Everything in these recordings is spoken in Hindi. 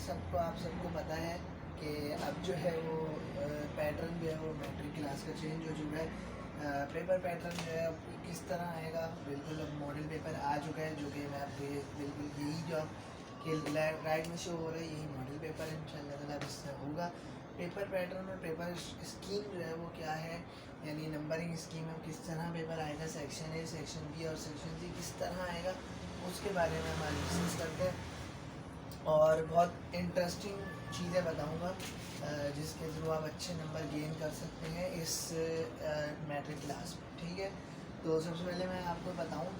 सबको आप सबको पता है कि अब जो है वो पैटर्न जो है वो मैट्रिक क्लास का चेंज हो चुका है। पेपर पैटर्न जो है अब किस तरह आएगा, बिल्कुल अब मॉडल पेपर आ चुका है, जो कि मैं आपको बिल्कुल यही जो आपके राइट में शो हो रहा है यही मॉडल पेपर इंशाल्लाह ताला अब इससे होगा। पेपर पैटर्न और पेपर स्कीम जो है वो क्या है, यानी नंबरिंग स्कीम में किस तरह पेपर आएगा, सेक्शन ए, सेक्शन बी और सेक्शन सी किस तरह आएगा, उसके बारे में हम आज डिस्कस करते हैं और बहुत इंटरेस्टिंग चीज़ें बताऊंगा जिसके थ्रू आप अच्छे नंबर गेन कर सकते हैं इस मैट्रिक क्लास में। ठीक है, तो सबसे पहले मैं आपको बताऊं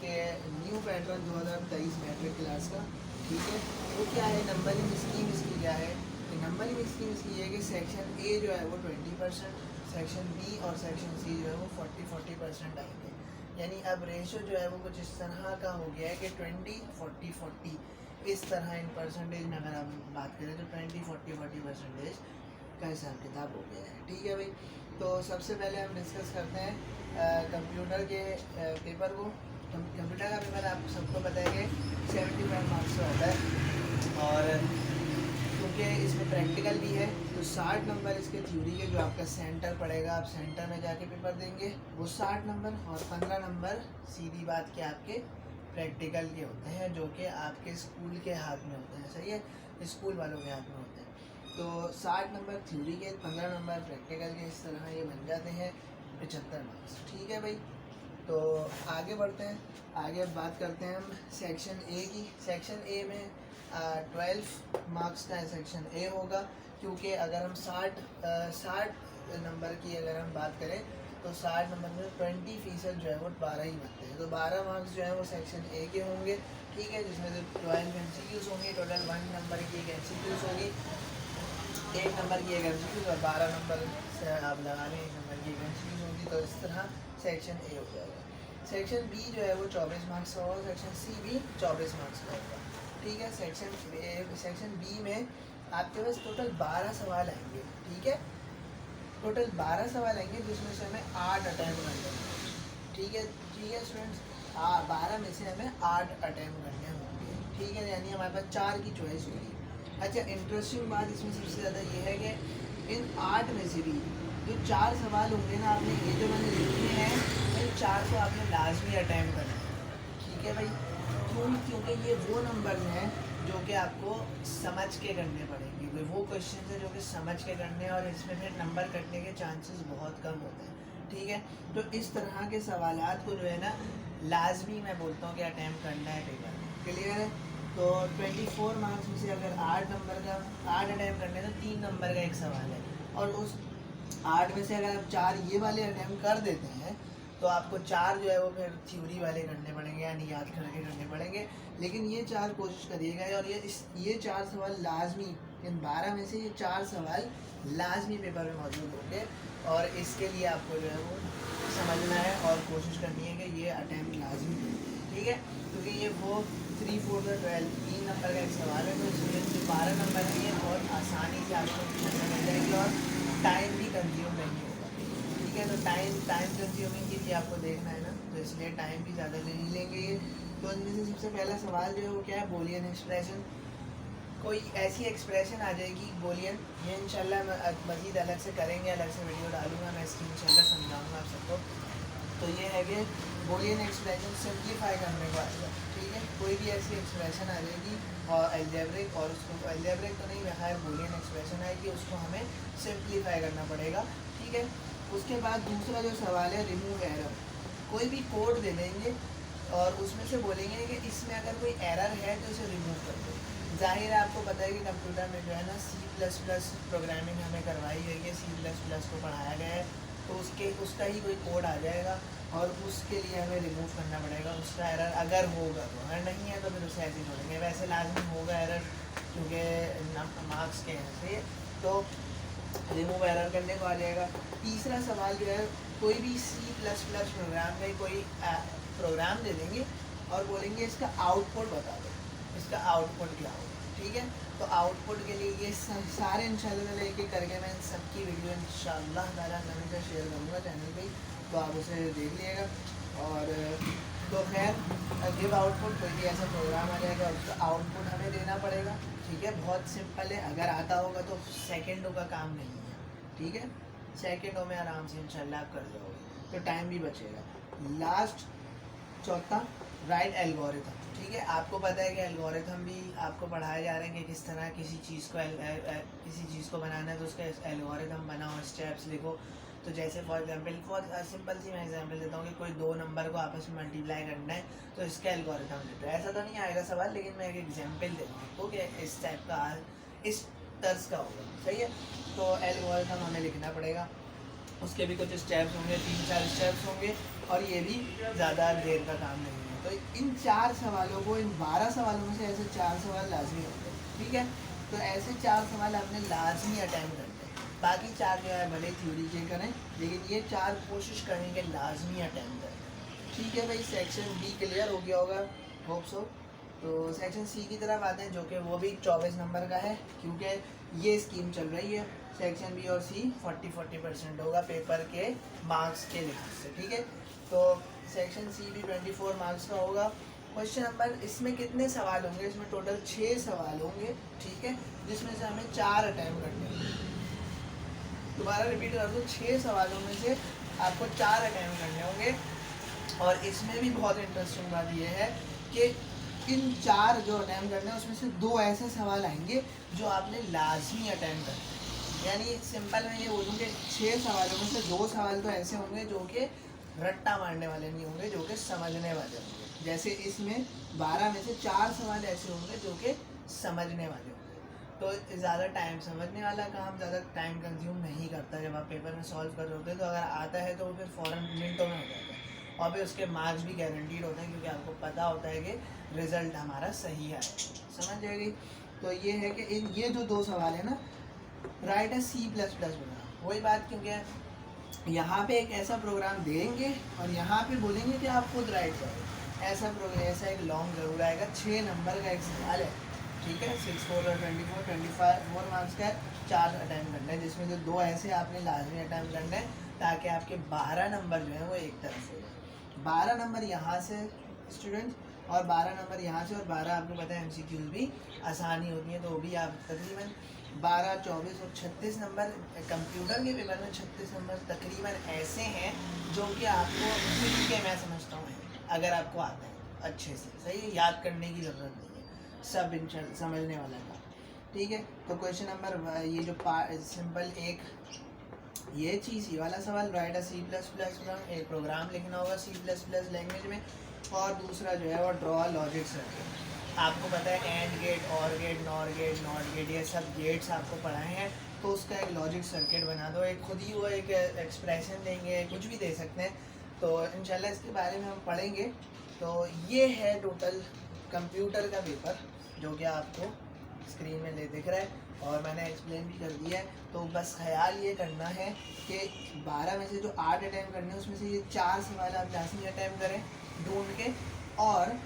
कि न्यू पैटर्न 2023 मैट्रिक क्लास का, ठीक है, वो क्या है, नंबरिंग स्कीम इसकी क्या है। कि नंबरिंग स्कीम इसकी है कि सेक्शन ए जो है वो 20%, सेक्शन बी और सेक्शन सी जो है वो 40% आएंगे। यानी अब रेशो जो है वो कुछ इस तरह का हो गया है कि 20-40-40 इस तरह इन परसेंटेज में अगर हम बात करें तो 20-40-40% का हिसाब किताब हो गया है। ठीक है भाई, तो सबसे पहले हम डिस्कस करते हैं कंप्यूटर के पेपर को। कंप्यूटर का पेपर आप सबको पता है कि 75 मार्क्स का होता है और क्योंकि इसमें प्रैक्टिकल भी है तो 60 नंबर इसके थ्योरी के जो आपका सेंटर पड़ेगा, आप सेंटर में जाके पेपर देंगे, वो 60 नंबर और 15 नंबर सीधी बात के आपके प्रैक्टिकल के होते हैं, जो कि आपके स्कूल के हाथ में होते हैं। सही है, स्कूल वालों के हाथ में होते हैं। तो 60 नंबर थ्योरी के, 15 नंबर प्रैक्टिकल के, इस तरह ये बन जाते हैं 75 मार्क्स। ठीक है भाई, तो आगे बढ़ते हैं। आगे बात करते हैं हम सेक्शन ए की। सेक्शन ए में 12 मार्क्स का सेक्शन ए होगा, क्योंकि अगर हम 60 नंबर की अगर हम बात करें तो 60 नंबर में 20% जो है वो 12 ही बनते हैं, तो 12 मार्क्स जो है वो सेक्शन ए के होंगे। ठीक है, जिसमें से 12 MCQs होंगे, टोटल 1 नंबर की एक MCQs होगी, 1 नंबर की एक MCQs और 12 नंबर से आप लगा लें 1 नंबर की एक MCQs होगी। तो इस तरह सेक्शन ए हो जाएगा। सेक्शन बी जो है वो 24 मार्क्स का होगा, सेक्शन सी भी 24 मार्क्स का होगा। ठीक है, सेक्शन बी में आपके पास टोटल 12 सवाल आएंगे। ठीक है, टोटल 12 सवाल आएंगे, जिसमें से हमें 8 अटैम्प्ट करने होंगे। ठीक है स्टूडेंट्स, 12 में से हमें 8 अटैम्प्ट करने होंगे। ठीक है, यानी हमारे पास 4 की चॉइस होगी। अच्छा, इंटरेस्टिंग बात इसमें सबसे ज़्यादा ये है कि इन 8 में से भी जो 4 सवाल होंगे ना, आपने ये जो मैंने लिखे हैं, इन 4 को आपने लाजमी अटैम्प्ट करना है। ठीक है भाई, क्योंकि ये वो नंबर हैं जो कि आपको समझ के करने पड़ेंगे। कोई वो क्वेश्चन है जो कि समझ के करने हैं और इसमें फिर नंबर कटने के चांसेस बहुत कम होते हैं। ठीक है, तो इस तरह के सवालात को जो है ना लाजमी मैं बोलता हूँ कि अटैम्प्ट करना है पेपर में। क्लियर है, तो 24 मार्क्स में से अगर 8 नंबर का 8 अटैम्प्ट करने हैं तो 3 नंबर का एक सवाल है, और उस 8 में से अगर आप 4 ये वाले अटैम्प्ट कर देते हैं तो आपको 4 जो है वो फिर थ्योरी वाले करने पड़ेंगे, यानी याद करके करने पड़ेंगे। लेकिन ये 4 कोशिश करिएगा, और ये 4 सवाल लाजमी, इन 12 में से ये 4 सवाल लाजमी पेपर में मौजूद होंगे, और इसके लिए आपको जो है वो समझना है और कोशिश करनी है कि ये अटैम्प्ट लाजमी है। ठीक है, क्योंकि ये वो 3, 4, 12 3 नंबर का एक सवाल है, तो इसमें जो 12 नंबर है ये बहुत आसानी से आपको मिल जाएगी और टाइम भी कंज्यूम नहीं होगा। ठीक है, तो टाइम कंज्यूमिंग के लिए आपको देखना है ना, तो इसलिए टाइम भी ज़्यादा नहीं लेंगे ये। तो इनमें से सबसे पहला सवाल जो है वो क्या है, बूलियन एक्सप्रेशन। कोई ऐसी एक्सप्रेशन आ जाएगी बूलियन, ये इंशाल्लाह मज़ीद अलग से करेंगे, अलग से वीडियो डालूंगा मैं इसकी, इंशाल्लाह समझाऊंगा आप सबको। तो ये है कि बूलियन एक्सप्रेशन सिंप्लीफाई करने को आएगा। ठीक है, कोई भी ऐसी एक्सप्रेशन आ जाएगी और अलजेब्रिक, और उसको अलजेब्रिक तो नहीं, खैर बूलियन एक्सप्रेशन आएगी, उसको हमें सिंप्लीफाई करना पड़ेगा। ठीक है, उसके बाद दूसरा जो सवाल है, रिमूव एरर। कोई भी कोड दे देंगे और उसमें से बोलेंगे कि इसमें अगर कोई एरर है तो इसे रिमूव कर दो। जाहिर है आपको पता है कि कंप्यूटर में जो है ना C++ प्रोग्रामिंग हमें करवाई गई है, C++ को पढ़ाया गया है, तो उसका ही कोई कोड आ जाएगा और उसके लिए हमें रिमूव करना पड़ेगा उसका एरर, अगर होगा तो। अगर नहीं है तो फिर उसे ऐसे ही छोड़ेंगे। वैसे लाजमी होगा एरर, क्योंकि मार्क्स के हैं से, तो रिमूव एरर करने को आ जाएगा। तीसरा सवाल जो है, कोई भी C++ प्रोग्राम में कोई प्रोग्राम दे देंगे और बोलेंगे इसका आउटपुट बता दो, इसका आउटपुट क्या होगा। ठीक है, तो आउटपुट के लिए ये सारे इंशाल्लाह एक एक करके मैं इन सबकी वीडियो इंशाल्लाह ताला मैं शेयर करूँगा चैनल पे, तो आप उसे देख लीजिएगा। और तो खैर गिव आउटपुट, कोई भी ऐसा प्रोग्राम आ जाएगा उसका आउटपुट हमें देना पड़ेगा। ठीक है, बहुत सिंपल है, अगर आता होगा तो सेकंडों का काम नहीं है। ठीक है, सेकंडों में आराम से इंशाल्लाह आप कर जाओगे, तो टाइम भी बचेगा। लास्ट चौथा, राइट एल्गोरिथम। ठीक है, आपको पता है कि एल्गोरिथम भी आपको पढ़ाए जा रहे हैं कि किस तरह किसी चीज़ को बनाना है, तो उसका एल्गोरिथम बनाओ, स्टेप्स लिखो। तो जैसे फॉर एग्जांपल, सिंपल सी मैं एग्जांपल देता हूँ कि कोई दो नंबर को आपस में मल्टीप्लाई करना है, तो इसका एल्गोरिथम लिखो। ऐसा तो नहीं आएगा सवाल, लेकिन मैं एक एग्जांपल दे दूँ कि इस टाइप का, इस तर्ज का होगा। सही है, तो एल्गोरिथम हमें लिखना पड़ेगा, उसके भी कुछ स्टेप्स होंगे, 3-4 स्टेप्स होंगे, और ये भी ज़्यादा देर का काम नहीं है। तो इन 4 सवालों को, इन 12 सवालों में से ऐसे 4 सवाल लाजमी होंगे। ठीक है, तो ऐसे 4 सवाल आपने लाजमी अटैम्प्ट करने हैं। बाकी 4 जो है भले थ्योरी के करें, लेकिन ये 4 कोशिश करेंगे लाजमी अटैम्प्ट करें। ठीक है भाई, सेक्शन बी क्लियर हो गया होगा, होप सो। तो सेक्शन सी की तरफ आते हैं, जो कि वो भी 24 नंबर का है, क्योंकि ये स्कीम चल रही है। सेक्शन बी और सी 40% होगा पेपर के मार्क्स के लिहाज से। ठीक है, तो सेक्शन सी भी 24 मार्क्स का होगा। क्वेश्चन नंबर, इसमें कितने सवाल होंगे? इसमें टोटल 6 सवाल होंगे। ठीक है, जिसमें से हमें 4 अटैम्प्ट करने होंगे। दोबारा रिपीट कर दूँ, 6 सवालों में से आपको 4 अटैम्प्ट करने होंगे। और इसमें भी बहुत इंटरेस्टिंग बात यह है कि इन 4 जो अटैम्प्ट करने हैं उसमें से 2 ऐसे सवाल आएंगे जो आपने लाजमी अटैम्प्ट करने हैं। यानी सिंपल मैं ये बोलूँ कि 6 सवालों में से 2 सवाल तो ऐसे होंगे जो कि रट्टा मारने वाले नहीं होंगे, जो कि समझने वाले होंगे। जैसे इसमें 12 में से 4 सवाल ऐसे होंगे जो कि समझने वाले होंगे। तो ज़्यादा टाइम, समझने वाला काम ज़्यादा टाइम कंज्यूम नहीं करता जब आप पेपर में सॉल्व कर रहे होते हैं। तो अगर आता है तो वो फिर फ़ौरन मिनटों में हो जाता है, और फिर उसके मार्क्स भी गारंटीड होते हैं, क्योंकि आपको पता होता है कि रिज़ल्ट हमारा सही है। समझ जाएगी। तो ये है कि ये जो 2 सवाल है ना, राइट है C++ बना, वही बात, क्योंकि यहाँ पे एक ऐसा प्रोग्राम देंगे और यहाँ पे बोलेंगे कि आप खुद राइट करो। ऐसा प्रोग्राम, ऐसा एक लॉन्ग ज़रूर आएगा, 6 नंबर का एक सवाल है। ठीक है, 6, 4 और 24 4 मार्क्स का है, 4 अटैम्प्ट करना है, जिसमें से 2 ऐसे आपने लाजमी अटैम्प्ट करना है, ताकि आपके 12 नंबर जो है वो एक तरफ हो जाए। 12 नंबर यहाँ से स्टूडेंट, और 12 नंबर यहाँ से, और 12 आपको पता है MCQs भी आसानी होती है, तो वो भी आप तकरीबन 12, 24 और 36 नंबर कंप्यूटर के पेपर में 36 नंबर तकरीबन ऐसे हैं जो कि आपको फिर के, मैं समझता हूँ, अगर आपको आता है अच्छे से, सही, याद करने की ज़रूरत नहीं है, सब समझने वाला था। ठीक है, तो क्वेश्चन नंबर, ये जो सिंपल एक ये चीज़, ये वाला सवाल, राइट C++ एक प्रोग्राम लिखना होगा C++ लैंग्वेज में, और दूसरा जो है वो ड्रॉ लॉजिक सर्किट। आपको पता है एंड गेट, और gate, NOR gate, NOT gate, ये सब गेट्स आपको पढ़ाए हैं, तो उसका एक लॉजिक सर्किट बना दो। एक खुद ही वो एक एक्सप्रेशन देंगे, कुछ भी दे सकते हैं, तो इंशाल्लाह इसके बारे में हम पढ़ेंगे। तो ये है टोटल कंप्यूटर का पेपर, जो कि आपको स्क्रीन में दिख रहा है, और मैंने एक्सप्लेन भी कर दिया है। तो बस ख्याल ये करना है कि 12 में से जो 8 अटैम्प्ट करने हैं, उसमें से ये 4 सवाल आप लाजमी अटैम्प्ट करें ढूंढ के, और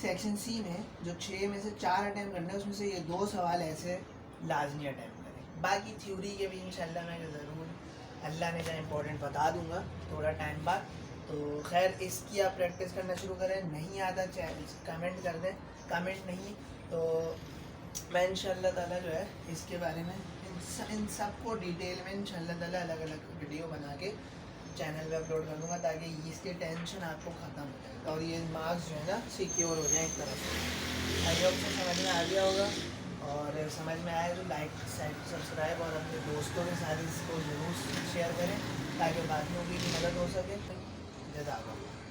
सेक्शन सी में जो 6 में से 4 अटैम्प्ट करने हैं, उसमें से ये 2 सवाल ऐसे लाजमी अटैम्प्ट करें। बाकी थ्योरी के भी इंशाल्लाह मैं ज़रूर, अल्लाह ने चाहे इंपॉर्टेंट बता दूंगा थोड़ा टाइम बाद। तो खैर, इसकी आप प्रैक्टिस करना शुरू करें। नहीं आता चाहे कमेंट कर दें, कमेंट नहीं तो मैं इंशाल्लाह ताला जो है इसके बारे में इन सबको डिटेल में इंशाल्लाह ताला अलग अलग वीडियो बना के चैनल पे अपलोड कर दूँगा, ताकि इसके टेंशन आपको ख़त्म हो जाए और ये मार्क्स जो है ना सिक्योर हो जाए एक तरफ से। आई होप से समझ में आ गया होगा, और समझ में आए तो लाइक, सब्सक्राइब और अपने दोस्तों के साथ इसको ज़रूर शेयर करें, ताकि बाकियों की भी मदद हो सके। जज़ाकल्लाह।